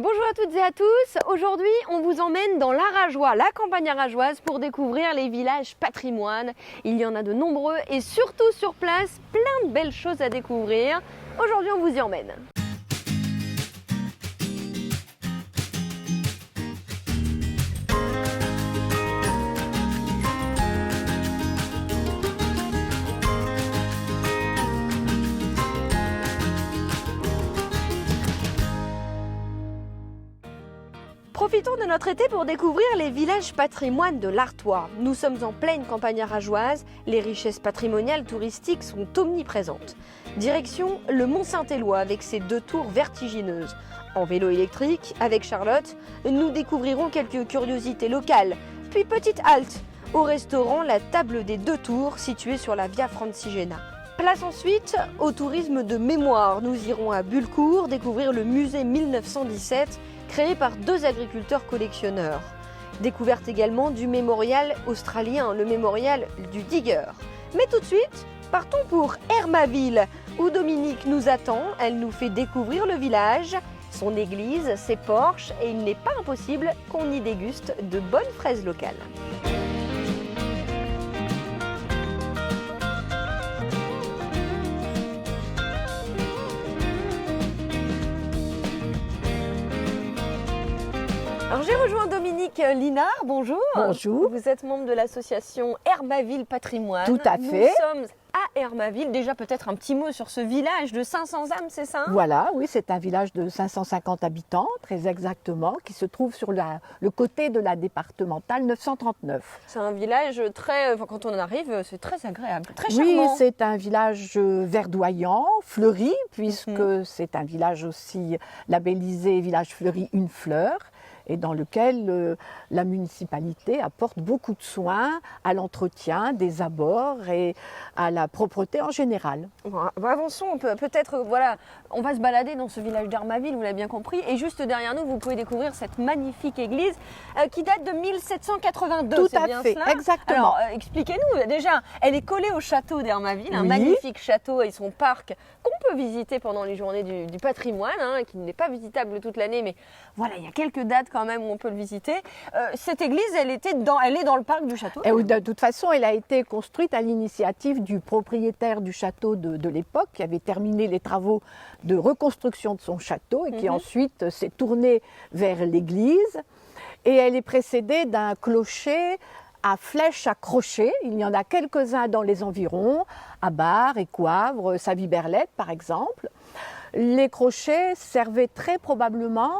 Bonjour à toutes et à tous. Aujourd'hui, on vous emmène dans l'Arageois, la campagne arageoise, pour découvrir les villages patrimoine. Il y en a de nombreux et surtout sur place, plein de belles choses à découvrir. Aujourd'hui, on vous y emmène. Profitons de notre été pour découvrir les villages patrimoine de l'Artois. Nous sommes en pleine campagne arageoise, les richesses patrimoniales touristiques sont omniprésentes. Direction le Mont-Saint-Éloi avec ses deux tours vertigineuses. En vélo électrique, avec Charlotte, nous découvrirons quelques curiosités locales. Puis petite halte au restaurant La Table des Deux Tours, situé sur la Via Francigena. Place ensuite au tourisme de mémoire. Nous irons à Bullecourt découvrir le musée 1917, créé par deux agriculteurs collectionneurs. Découverte également du mémorial australien, le mémorial du Digger. Mais tout de suite, partons pour Hermaville, où Dominique nous attend. Elle nous fait découvrir le village, son église, ses porches, et il n'est pas impossible qu'on y déguste de bonnes fraises locales. Alors j'ai rejoint Dominique Linard, bonjour. Bonjour. Vous êtes membre de l'association Hermaville Patrimoine. Tout à fait. Nous sommes à Hermaville. Déjà peut-être un petit mot sur ce village de 500 âmes, c'est ça? Voilà, oui, c'est un village de 550 habitants, très exactement, qui se trouve sur le côté de la départementale 939. C'est un village très, quand on en arrive, c'est très agréable, très charmant. Oui, c'est un village verdoyant, fleuri, puisque c'est un village aussi labellisé Village Fleuri Une Fleur, et dans lequel la municipalité apporte beaucoup de soins à l'entretien des abords et à la propreté en général. Bon, avançons, peut-être, voilà, on va se balader dans ce village d'Hermaville, vous l'avez bien compris, et juste derrière nous, vous pouvez découvrir cette magnifique église qui date de 1782. Tout c'est à bien fait, cela? exactement. Alors, expliquez-nous, déjà, elle est collée au château d'Hermaville, un Oui. magnifique château et son parc qu'on peut visiter pendant les journées du patrimoine, qui n'est pas visitable toute l'année, mais voilà, il y a quelques dates quand même où on peut le visiter. Cette église, elle est dans le parc du château. Et de toute façon, elle a été construite à l'initiative du propriétaire du château de l'époque, qui avait terminé les travaux de reconstruction de son château et qui ensuite s'est tourné vers l'église. Et elle est précédée d'un clocher à flèches accrochées. Il y en a quelques-uns dans les environs, à Bar, Écoivre, Savy-Berlette par exemple. Les crochets servaient très probablement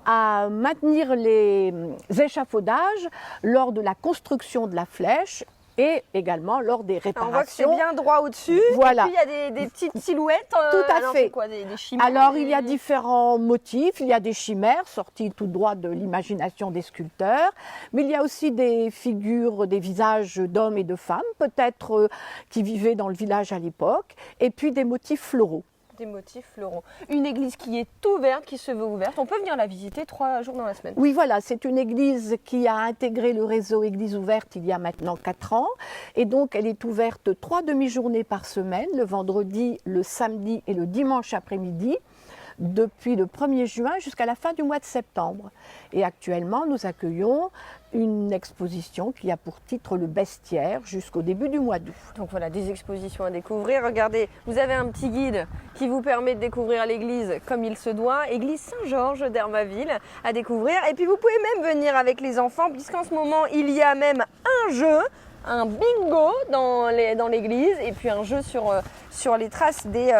à maintenir les échafaudages lors de la construction de la flèche et également lors des réparations. On voit que c'est bien droit au-dessus. Voilà. Et puis il y a des petites silhouettes. Tout à alors, fait. c'est quoi, des chimères? Alors il y a différents motifs. Il y a des chimères sorties tout droit de l'imagination des sculpteurs, mais il y a aussi des figures, des visages d'hommes et de femmes, peut-être qui vivaient dans le village à l'époque, et puis des motifs floraux. Des motifs floraux. Une église qui est ouverte, qui se veut ouverte. On peut venir la visiter 3 jours dans la semaine. Oui, voilà, c'est une église qui a intégré le réseau Église ouverte il y a maintenant 4 ans. Et donc, elle est ouverte 3 demi-journées par semaine, le vendredi, le samedi et le dimanche après-midi, depuis le 1er juin jusqu'à la fin du mois de septembre. Et actuellement, nous accueillons une exposition qui a pour titre Le Bestiaire jusqu'au début du mois d'août. Donc voilà, des expositions à découvrir. Regardez, vous avez un petit guide qui vous permet de découvrir l'église comme il se doit. Église Saint-Georges d'Hermaville à découvrir. Et puis vous pouvez même venir avec les enfants, puisqu'en ce moment, il y a même un jeu, un bingo dans l'église, et puis un jeu sur les traces des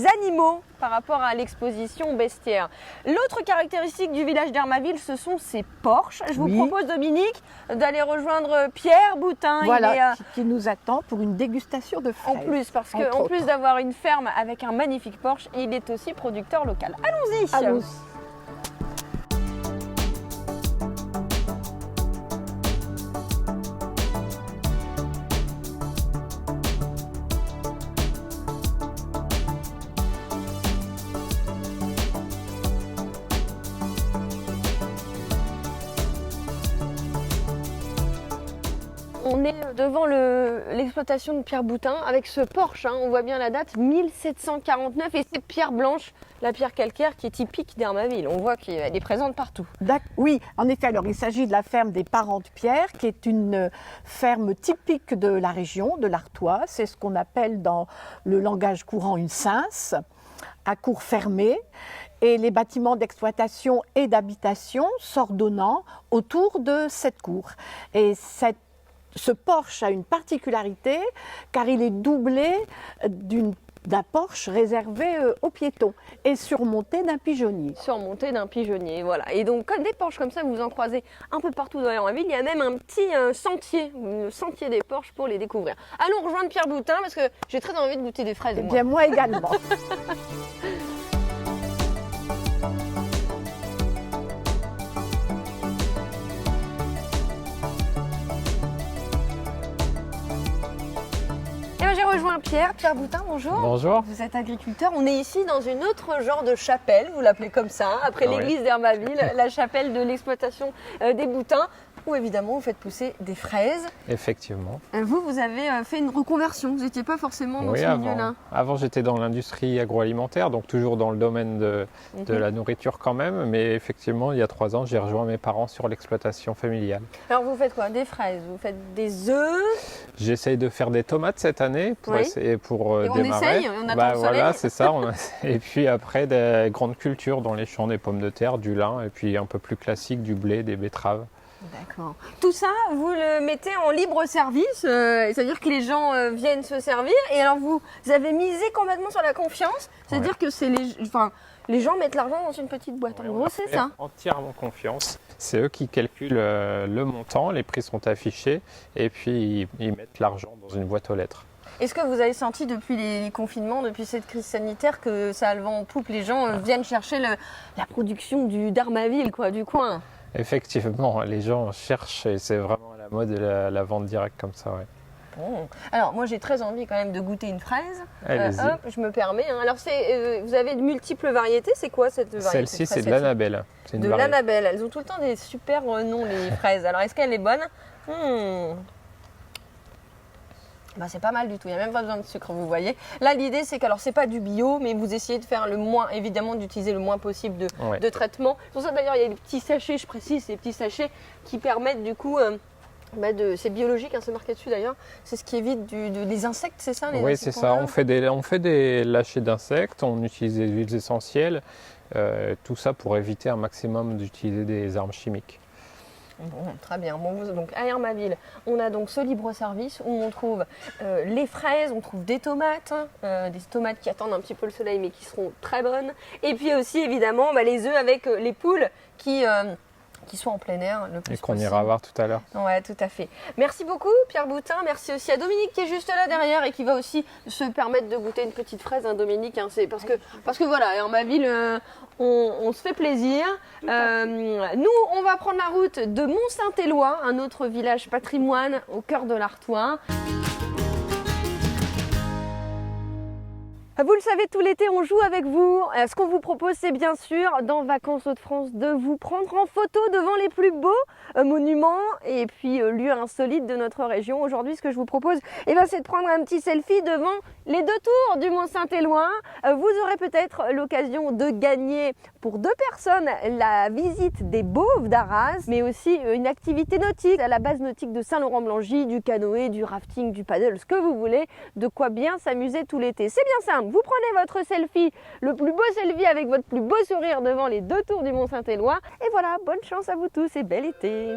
animaux par rapport à l'exposition bestiaire. L'autre caractéristique du village d'Hermaville, ce sont ses porches. Je vous propose, Dominique, d'aller rejoindre Pierre Boutin. Voilà, qui nous attend pour une dégustation de fraises. En plus, parce qu'en plus d'avoir une ferme avec un magnifique porche, il est aussi producteur local. Allons-y. Allons-y. On est devant l'exploitation de Pierre Boutin avec ce porche, hein, on voit bien la date, 1749, et cette pierre blanche, la pierre calcaire qui est typique d'Hermaville. On voit qu'elle est présente partout. Oui, en effet, alors il s'agit de la ferme des Parents de Pierre, qui est une ferme typique de la région, de l'Artois. C'est ce qu'on appelle dans le langage courant une cince, à cour fermée, et les bâtiments d'exploitation et d'habitation s'ordonnant autour de cette cour. Et ce porche a une particularité car il est doublé d'un porche réservé aux piétons et surmonté d'un pigeonnier. Surmonté d'un pigeonnier, voilà. Et donc, comme des porches comme ça, vous en croisez un peu partout dans la ville. Il y a même un petit sentier, le sentier des porches pour les découvrir. Allons rejoindre Pierre Boutin parce que j'ai très envie de goûter des fraises. Eh bien, moi également. J'ai rejoint Pierre Boutin, bonjour. Bonjour. Vous êtes agriculteur, on est ici dans une autre genre de chapelle, vous l'appelez comme ça, hein, après l'église d'Hermaville, la chapelle de l'exploitation des Boutins, où évidemment vous faites pousser des fraises. Effectivement. Vous avez fait une reconversion, vous n'étiez pas forcément dans ce milieu-là. Avant j'étais dans l'industrie agroalimentaire, donc toujours dans le domaine de la nourriture quand même, mais effectivement il y a 3 ans j'ai rejoint mes parents sur l'exploitation familiale. Alors vous faites quoi? Des fraises, vous faites des œufs? J'essaye de faire des tomates cette année pour essayer pour et on démarrer. Essaye, on attend le soleil. Voilà, c'est ça. Et puis après des grandes cultures dans les champs, des pommes de terre, du lin, et puis un peu plus classique du blé, des betteraves. D'accord. Tout ça, vous le mettez en libre service, c'est-à-dire que les gens viennent se servir. Et alors vous avez misé complètement sur la confiance, c'est-à-dire que c'est les gens mettent l'argent dans une petite boîte. En gros, c'est ça. Entièrement confiance. C'est eux qui calculent le montant, les prix sont affichés, et puis ils mettent l'argent dans une boîte aux lettres. Est-ce que vous avez senti depuis les confinements, depuis cette crise sanitaire, que ça a le vent en poupe, les gens viennent chercher la production d'Hermaville, du coin? Effectivement, les gens cherchent et c'est vraiment à la mode la vente directe comme ça. Ouais. Bon. Alors moi j'ai très envie quand même de goûter une fraise. Allez-y. Je me permets. Hein. Alors vous avez de multiples variétés. C'est quoi cette variété? Celle-ci c'est de l'Annabelle. De l'Annabelle. Elles ont tout le temps des super noms les fraises. Alors est-ce qu'elle est bonne? C'est pas mal du tout, il n'y a même pas besoin de sucre, vous voyez. Là, l'idée, c'est que, alors, c'est pas du bio, mais vous essayez de faire le moins, évidemment, d'utiliser le moins possible de traitement. Pour ça, d'ailleurs, il y a des petits sachets, je précise, ces petits sachets qui permettent, du coup, c'est biologique, hein, c'est marqué dessus d'ailleurs, c'est ce qui évite des insectes, c'est ça? Oui, c'est ça, on fait des lâchers d'insectes, on utilise des huiles essentielles, tout ça pour éviter un maximum d'utiliser des armes chimiques. Bon, très bien. Donc à Hermaville, on a donc ce libre service où on trouve les fraises, on trouve des tomates qui attendent un petit peu le soleil mais qui seront très bonnes. Et puis aussi évidemment les œufs avec les poules qui soient en plein air le plus possible. Et qu'on ira voir tout à l'heure. Ouais, tout à fait. Merci beaucoup Pierre Boutin, merci aussi à Dominique qui est juste là derrière et qui va aussi se permettre de goûter une petite fraise, hein, Dominique. Hein, c'est parce que voilà, Hermaville, on se fait plaisir. Nous, on va prendre la route de Mont-Saint-Éloi, un autre village patrimoine au cœur de l'Artois. Vous le savez, tout l'été, on joue avec vous. Ce qu'on vous propose, c'est bien sûr, dans Vacances Hauts-de-France, de vous prendre en photo devant les plus beaux monuments et puis lieux insolites de notre région. Aujourd'hui, ce que je vous propose, c'est de prendre un petit selfie devant les 2 tours du Mont-Saint-Éloi. Vous aurez peut-être l'occasion de gagner pour 2 personnes la visite des Bauves d'Arras, mais aussi une activité nautique à la base nautique de Saint-Laurent-Blangy, du canoë, du rafting, du paddle, ce que vous voulez, de quoi bien s'amuser tout l'été. C'est bien simple. Vous prenez votre selfie, le plus beau selfie avec votre plus beau sourire devant les 2 tours du Mont-Saint-Éloi. Et voilà, bonne chance à vous tous et bel été.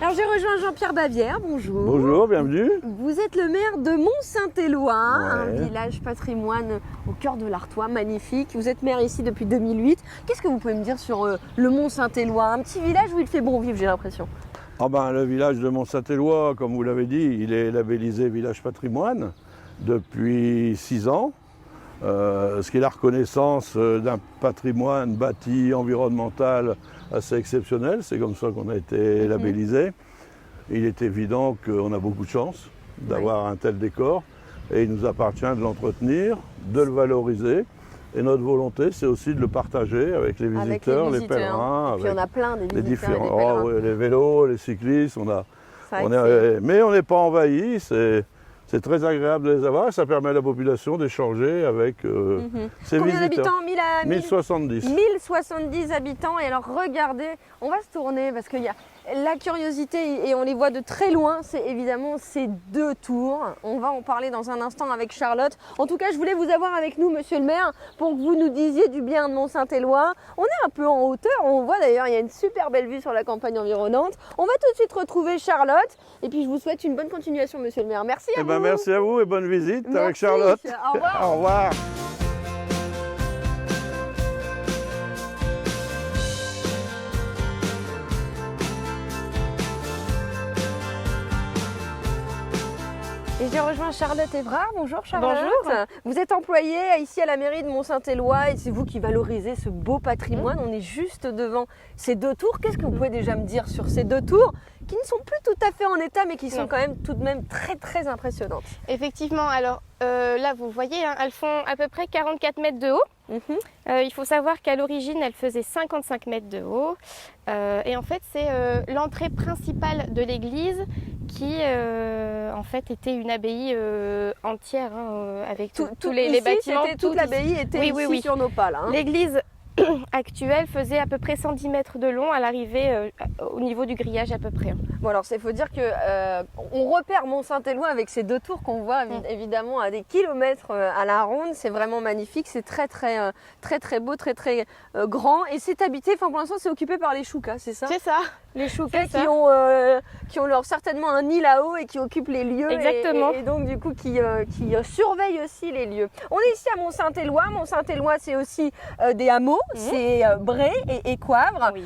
Alors j'ai rejoint Jean-Pierre Bavière, bonjour. Bonjour, bienvenue. Vous êtes le maire de Mont-Saint-Éloi, un village patrimoine au cœur de l'Artois, magnifique. Vous êtes maire ici depuis 2008. Qu'est-ce que vous pouvez me dire sur le Mont-Saint-Éloi? Un petit village où il fait bon vivre, j'ai l'impression. Le village de Mont-Saint-Éloi, comme vous l'avez dit, il est labellisé village patrimoine depuis 6 ans. ce qui est la reconnaissance d'un patrimoine bâti environnemental assez exceptionnel. C'est comme ça qu'on a été labellisé. Il est évident qu'on a beaucoup de chance d'avoir un tel décor et il nous appartient de l'entretenir, de le valoriser. Et notre volonté, c'est aussi de le partager avec les visiteurs, les pèlerins. Et puis on a plein des les visiteurs et des différents, pèlerins. oui, les vélos, les cyclistes. C'est vrai que Mais on n'est pas envahi. C'est très agréable de les avoir et ça permet à la population d'échanger avec ses Combien visiteurs. d'habitants? 1070. 1070 habitants. Et alors regardez, on va se tourner parce qu'il y a la curiosité et on les voit de très loin, c'est évidemment ces deux tours. On va en parler dans un instant avec Charlotte. En tout cas, je voulais vous avoir avec nous, monsieur le maire, pour que vous nous disiez du bien de Mont-Saint-Éloi. On est un peu en hauteur, on voit d'ailleurs, il y a une super belle vue sur la campagne environnante. On va tout de suite retrouver Charlotte et puis je vous souhaite une bonne continuation, monsieur le maire. Merci à vous. Merci à vous et bonne visite avec Merci. Charlotte. Au revoir. Au revoir. Et j'ai rejoint Charlotte Évrard. Bonjour Charlotte. Bonjour. Vous êtes employée ici à la mairie de Mont-Saint-Éloi et c'est vous qui valorisez ce beau patrimoine. On est juste devant ces deux tours. Qu'est-ce que vous pouvez déjà me dire sur ces deux tours qui ne sont plus tout à fait en état mais qui sont quand même tout de même très très impressionnantes? Effectivement, alors là vous voyez, hein, elles font à peu près 44 mètres de haut. Il faut savoir qu'à l'origine elles faisaient 55 mètres de haut et en fait c'est l'entrée principale de l'église qui en fait était une abbaye entière hein, avec tous les bâtiments. Toute l'abbaye était ici sur nos pas là. Hein. L'église actuelle faisait à peu près 110 mètres de long à l'arrivée au niveau du grillage à peu près. Bon alors il faut dire que on repère Mont-Saint-Éloi avec ces deux tours qu'on voit évidemment à des kilomètres à la ronde. C'est vraiment magnifique, c'est très beau, très grand et c'est habité. Enfin pour l'instant c'est occupé par les Choucas, c'est ça? C'est ça. Les Choucas qui ont leur certainement un nid là-haut et qui occupent les lieux. Exactement. Et donc du coup qui surveillent aussi les lieux. On est ici à Mont-Saint-Éloi. Mont-Saint-Éloi c'est aussi des hameaux, c'est Bray et Coivre. Oui.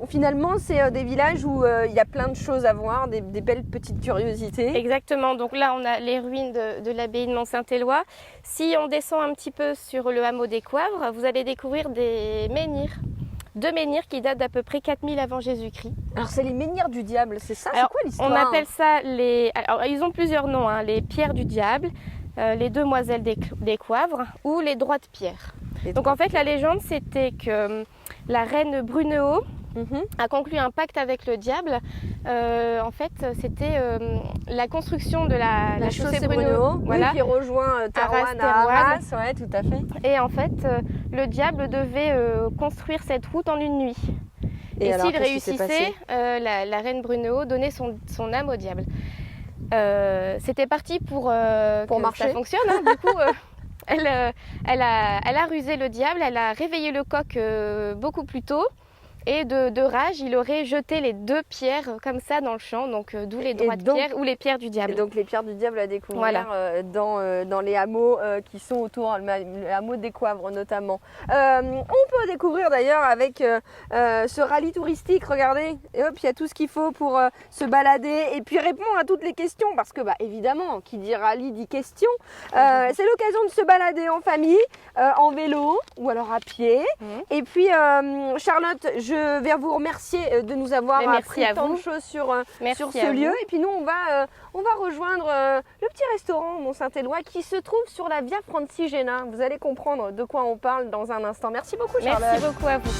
Finalement c'est des villages où il y a plein de choses à voir, des belles petites curiosités. Exactement, donc là on a les ruines de l'abbaye de Mont-Saint-Éloi. Si on descend un petit peu sur le hameau des Coivres, vous allez découvrir des menhirs. Deux menhirs qui datent d'à peu près 4000 avant Jésus-Christ. Alors c'est les menhirs du diable, c'est ça? Alors, c'est quoi l'histoire? On appelle ça les... Alors ils ont plusieurs noms, hein, les pierres du diable, les demoiselles des Coivres ou les droites pierres. Donc en fait la légende c'était que la reine Brunehaut a conclu un pacte avec le diable. En fait, c'était la construction de la chaussée Brunehaut, voilà, qui rejoint Thérouanne à Arras. Ouais, tout à fait. Et en fait, le diable devait construire cette route en une nuit. Et s'il réussissait, la reine Brunehaut donnait son âme au diable. C'était parti pour que marcher. Ça fonctionne. Hein, du coup, elle a rusé le diable, elle a réveillé le coq beaucoup plus tôt. Et de rage, il aurait jeté les deux pierres comme ça dans le champ, donc d'où les droites pierres ou les pierres du diable. Et donc les pierres du diable à découvrir dans les hameaux qui sont autour, le hameau des Coivres notamment. On peut découvrir d'ailleurs avec ce rallye touristique, regardez, et hop, il y a tout ce qu'il faut pour se balader et puis répondre à toutes les questions, parce que évidemment, qui dit rallye dit question. C'est l'occasion de se balader en famille, en vélo ou alors à pied. Et puis Charlotte, je vais vous remercier de nous avoir appris tant de choses sur ce lieu. Et puis nous, on va rejoindre le petit restaurant Mont-Saint-Éloi qui se trouve sur la Via Francigena. Vous allez comprendre de quoi on parle dans un instant. Merci beaucoup Charlotte. Merci beaucoup à vous.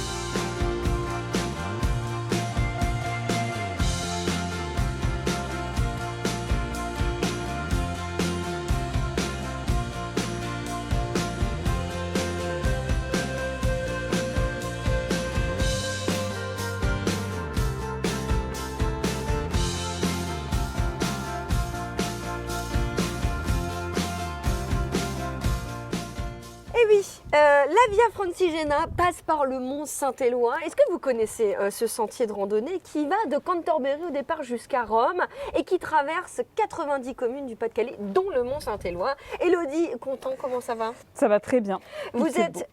Et oui, La Via Francigena passe par le mont Saint-Éloi. Est-ce que vous connaissez ce sentier de randonnée qui va de Cantorbéry au départ jusqu'à Rome et qui traverse 90 communes du Pas-de-Calais, dont le mont Saint-Éloi? Élodie Contant, comment ça va? Ça va très bien. Vous êtes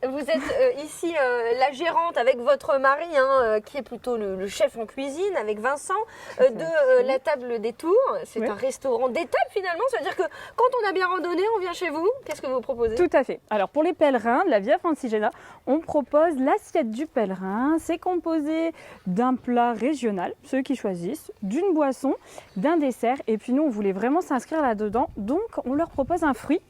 ici la gérante avec votre mari, qui est plutôt le chef en cuisine, avec Vincent, de la Table des Tours. C'est Oui. un restaurant d'étape finalement. Ça veut dire que quand on a bien randonné, on vient chez vous. Qu'est-ce que vous proposez? Tout à fait. Alors pour les pèlerins de la Via Francigena, on propose l'assiette du pèlerin. C'est composé d'un plat régional, ceux qui choisissent, d'une boisson, d'un dessert. Et puis nous, on voulait vraiment s'inscrire là-dedans. Donc on leur propose un fruit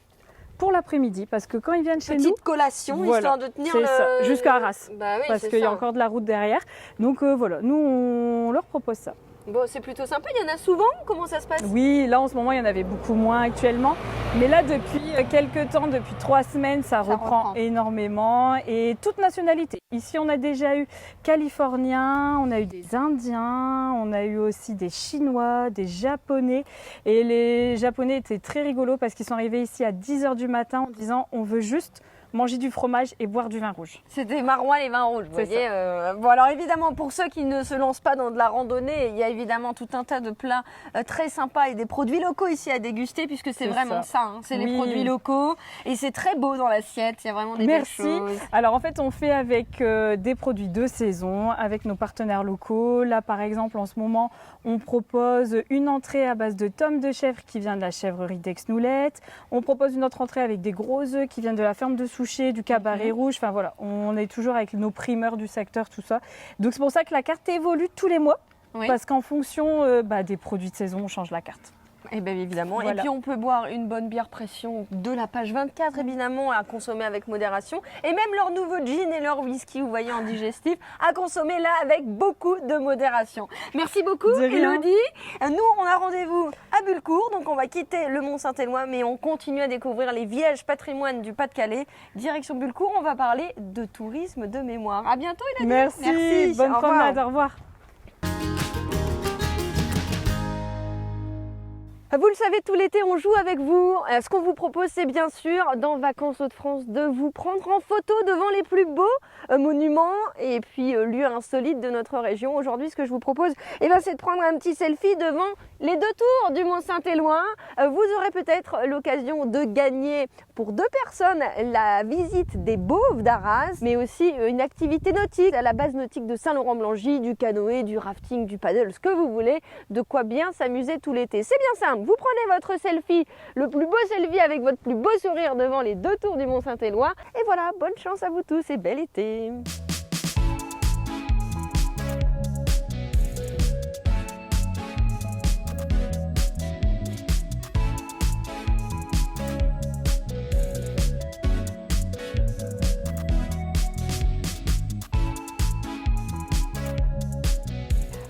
pour l'après-midi. Parce que quand ils viennent chez nous, Petite collation, voilà, histoire de tenir c'est ça, le... jusqu'à Arras. Bah oui, parce c'est qu'il y a ça. encore de la route derrière. Donc voilà, nous, on leur propose ça. Bon, c'est plutôt sympa. Il y en a souvent? Comment ça se passe? Oui, là en ce moment il y en avait beaucoup moins actuellement, mais là depuis quelques temps, depuis 3 semaines, ça reprend énormément et toute nationalité. Ici on a déjà eu Californiens, on a eu des Indiens, on a eu aussi des Chinois, des Japonais et les Japonais étaient très rigolos parce qu'ils sont arrivés ici à 10h du matin en disant on veut juste manger du fromage et boire du vin rouge. C'était maroilles et vins rouges, vous C'est voyez. Bon, alors évidemment, pour ceux qui ne se lancent pas dans de la randonnée, il y a évidemment tout un tas de plats très sympas et des produits locaux ici à déguster, puisque c'est vraiment ça. C'est les Oui. produits locaux et c'est très beau dans l'assiette. Il y a vraiment des Merci. belles choses. Alors en fait, on fait avec des produits de saison, avec nos partenaires locaux. Là, par exemple, en ce moment, on propose une entrée à base de tomes de chèvre qui vient de la chèvrerie d'Aix-Noulette. On propose une autre entrée avec des gros œufs qui viennent de la ferme de Souchet, du Cabaret Rouge. Enfin voilà, on est toujours avec nos primeurs du secteur, tout ça. Donc c'est pour ça que la carte évolue tous les mois. Oui. Parce qu'en fonction des produits de saison, on change la carte. Eh bien évidemment. Voilà. Et puis on peut boire une bonne bière pression de la page 24 évidemment, à consommer avec modération. Et même leur nouveau gin et leur whisky, vous voyez, en digestif, à consommer là avec beaucoup de modération. Merci beaucoup De rien. Élodie. Nous on a rendez-vous à Bulcourt, donc on va quitter le Mont Saint-Éloi, mais on continue à découvrir les villages patrimoine du Pas-de-Calais. Direction Bulcourt, on va parler de tourisme de mémoire. À bientôt Élodie. Merci. Bonne Au revoir. promenade, au revoir. Vous le savez, tout l'été, on joue avec vous. Ce qu'on vous propose, c'est bien sûr, dans Vacances Hauts-de-France, de vous prendre en photo devant les plus beaux monuments et puis lieux insolites de notre région. Aujourd'hui, ce que je vous propose, c'est de prendre un petit selfie devant les 2 tours du Mont Saint-Éloi. Vous aurez peut-être l'occasion de gagner pour 2 personnes la visite des Bauves d'Arras, mais aussi une activité nautique à la base nautique de Saint-Laurent-Blangy, du canoë, du rafting, du paddle, ce que vous voulez, de quoi bien s'amuser tout l'été. C'est bien simple. Vous prenez votre selfie, le plus beau selfie avec votre plus beau sourire devant les 2 tours du Mont Saint-Éloi. Et voilà, bonne chance à vous tous et bel été.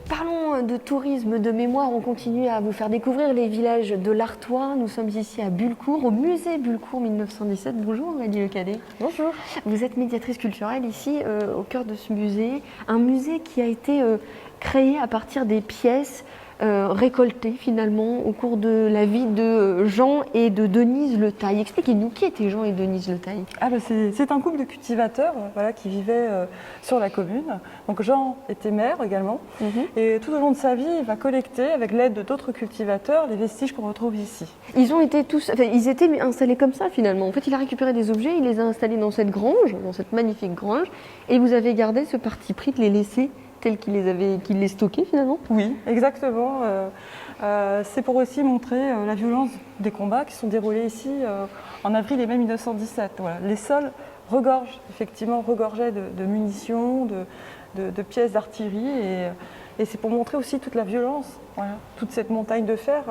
Parlons de tourisme de mémoire, on continue à vous faire découvrir les villages de l'Artois. Nous sommes ici à Bulcourt, au musée Bulcourt 1917. Bonjour Aurélie Lecadet. Bonjour. Vous êtes médiatrice culturelle ici au cœur de ce musée. Un musée qui a été créé à partir des pièces récoltées finalement au cours de la vie de Jean et de Denise Le Taille. Expliquez-nous, qui étaient Jean et Denise Le Taille? C'est un couple de cultivateurs qui vivaient sur la commune. Donc Jean était maire également. Et tout au long de sa vie, il va collecter avec l'aide d'autres cultivateurs les vestiges qu'on retrouve ici. Ils ont été tous, ils étaient installés comme ça finalement. En fait, il a récupéré des objets, il les a installés dans cette grange, dans cette magnifique grange, et vous avez gardé ce parti pris de les laisser tels qu'il les stockait finalement. Oui, exactement. C'est pour aussi montrer la violence des combats qui sont déroulés ici en avril et mai 1917. Voilà. Les sols regorgeaient de munitions, de pièces d'artillerie, et c'est pour montrer aussi toute la violence, toute cette montagne de fer,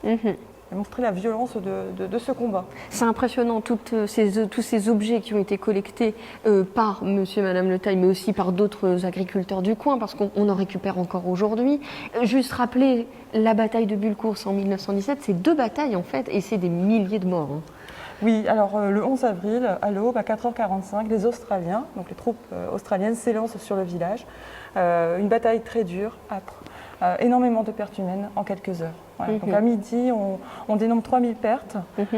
et montrer la violence de ce combat. C'est impressionnant, tous ces objets qui ont été collectés par monsieur et madame Le Taille, mais aussi par d'autres agriculteurs du coin, parce qu'on en récupère encore aujourd'hui. Juste rappeler, la bataille de Bulcourt, c'est en 1917, c'est 2 batailles en fait, et c'est des milliers de morts. Oui, alors le 11 avril, à l'aube, à 4h45, les Australiens, donc les troupes australiennes, s'élancent sur le village. Une bataille très dure, âpre, énormément de pertes humaines en quelques heures. Voilà. Donc à midi, on dénombre 3000 pertes,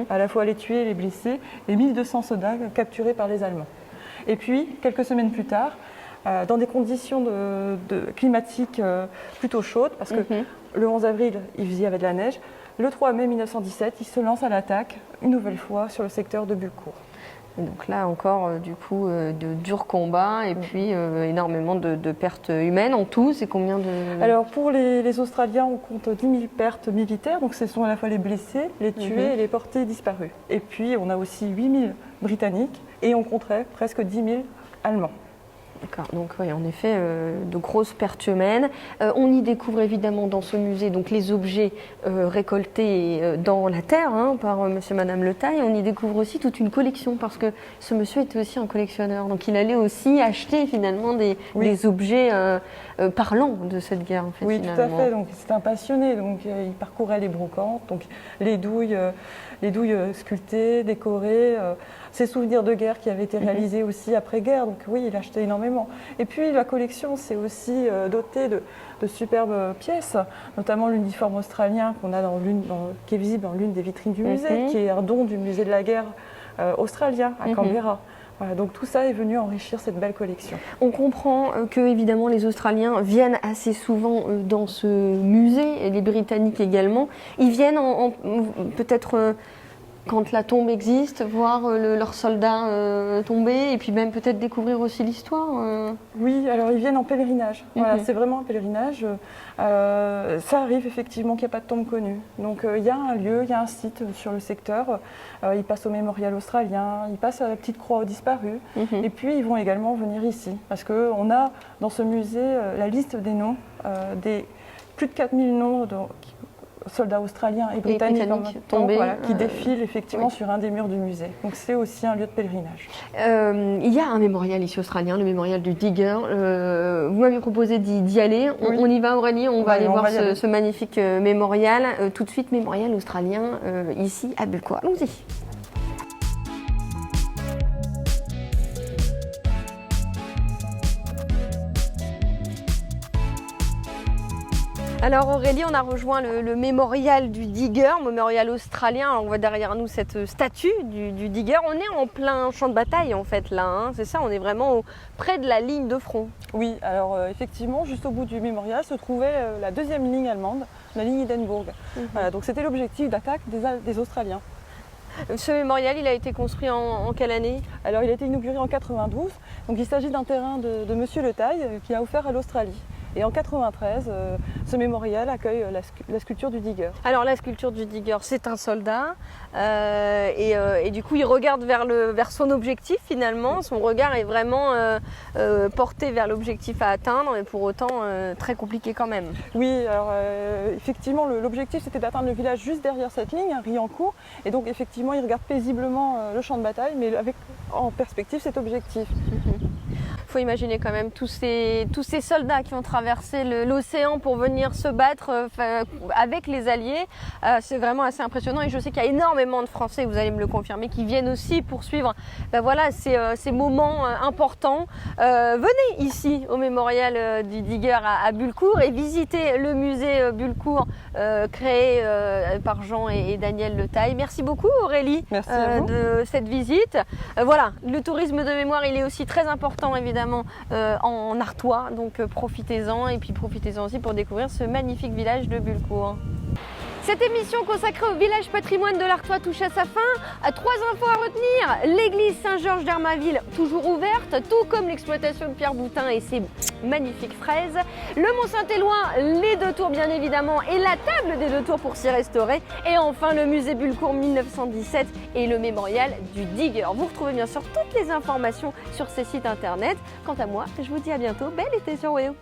à la fois les tués et les blessés, et 1200 soldats capturés par les Allemands. Et puis, quelques semaines plus tard, dans des conditions climatiques plutôt chaudes, parce que le 11 avril, il y avait de la neige, le 3 mai 1917, ils se lancent à l'attaque, une nouvelle fois, sur le secteur de Bullecourt. Et donc là encore, du coup, de durs combats et puis énormément de pertes humaines en tout. C'est combien de... Alors pour les Australiens, on compte 10 000 pertes militaires, donc ce sont à la fois les blessés, les tués et les portés disparus. Et puis on a aussi 8 000 Britanniques et on compterait presque 10 000 Allemands. D'accord, donc oui, en effet, de grosses pertes humaines. On y découvre évidemment dans ce musée donc, les objets récoltés dans la terre par monsieur et madame Le Taille. On y découvre aussi toute une collection parce que ce monsieur était aussi un collectionneur. Donc il allait aussi acheter finalement des objets parlants de cette guerre. En fait, oui, finalement. tout à fait. Donc c'est un passionné. Donc il parcourait les brocantes, donc les douilles sculptées, décorées, ses souvenirs de guerre qui avaient été réalisés aussi après-guerre. Donc oui, il achetait énormément. Et puis la collection s'est aussi dotée de superbes pièces, notamment l'uniforme australien qu'on a qui est visible dans l'une des vitrines du musée, qui est un don du musée de la guerre australien à Canberra. Voilà, donc tout ça est venu enrichir cette belle collection. On comprend que évidemment les Australiens viennent assez souvent dans ce musée, et les Britanniques également. Ils viennent peut-être quand la tombe existe, voir leurs soldats tomber et puis même peut-être découvrir aussi l'histoire. Oui, alors ils viennent en pèlerinage. Voilà, c'est vraiment un pèlerinage. Ça arrive effectivement qu'il n'y a pas de tombe connue. Donc il y a un lieu, il y a un site sur le secteur. Ils passent au mémorial australien, ils passent à la petite croix aux disparus. Et puis ils vont également venir ici parce qu'on a dans ce musée la liste des noms des plus de 4000 noms soldats australiens et britanniques tombés, qui défilent effectivement sur un des murs du musée. Donc c'est aussi un lieu de pèlerinage. Il y a un mémorial ici australien, le mémorial du Digger. Vous m'avez proposé d'y aller. On y va, Aurélie, on va aller voir ce magnifique mémorial. Tout de suite, mémorial australien ici à Bullecourt. Allons-y. Alors Aurélie, on a rejoint le mémorial du Digger, mémorial australien. Alors on voit derrière nous cette statue du Digger. On est en plein champ de bataille en fait là, c'est ça, on est vraiment près de la ligne de front. Oui, alors effectivement, juste au bout du mémorial se trouvait la deuxième ligne allemande, la ligne Hindenburg. Voilà, donc c'était l'objectif d'attaque des Australiens. Ce mémorial, il a été construit en quelle année? Alors il a été inauguré en 92, donc il s'agit d'un terrain de monsieur Le Taille qui a offert à l'Australie. Et en 93, ce mémorial accueille la sculpture du Digger. Alors la sculpture du Digger, c'est un soldat et du coup il regarde vers son objectif finalement. Son regard est vraiment porté vers l'objectif à atteindre, mais pour autant très compliqué quand même. Oui, alors effectivement l'objectif c'était d'atteindre le village juste derrière cette ligne, Riancourt. Et donc effectivement il regarde paisiblement le champ de bataille, mais avec en perspective cet objectif. Il faut imaginer quand même tous ces soldats qui ont traversé l'océan pour venir se battre avec les Alliés. C'est vraiment assez impressionnant et je sais qu'il y a énormément de Français, vous allez me le confirmer, qui viennent aussi poursuivre ces moments importants. Venez ici au mémorial du Digger à Bullecourt et visitez le musée Bullecourt créé par Jean et Daniel Le Taille. Merci beaucoup Aurélie de cette visite. Voilà, le tourisme de mémoire il est aussi très important évidemment en Artois, donc profitez-en et puis profitez-en aussi pour découvrir ce magnifique village de Bullecourt. Cette émission consacrée au village patrimoine de l'Artois touche à sa fin. 3 infos à retenir. L'église Saint-Georges d'Hermaville, toujours ouverte, tout comme l'exploitation de Pierre Boutin et ses magnifiques fraises. Le Mont-Saint-Éloi, les 2 tours bien évidemment, et la table des 2 tours pour s'y restaurer. Et enfin le musée Bullecourt 1917 et le mémorial du Digger. Vous retrouvez bien sûr toutes les informations sur ces sites internet. Quant à moi, je vous dis à bientôt. Bel été sur WEO.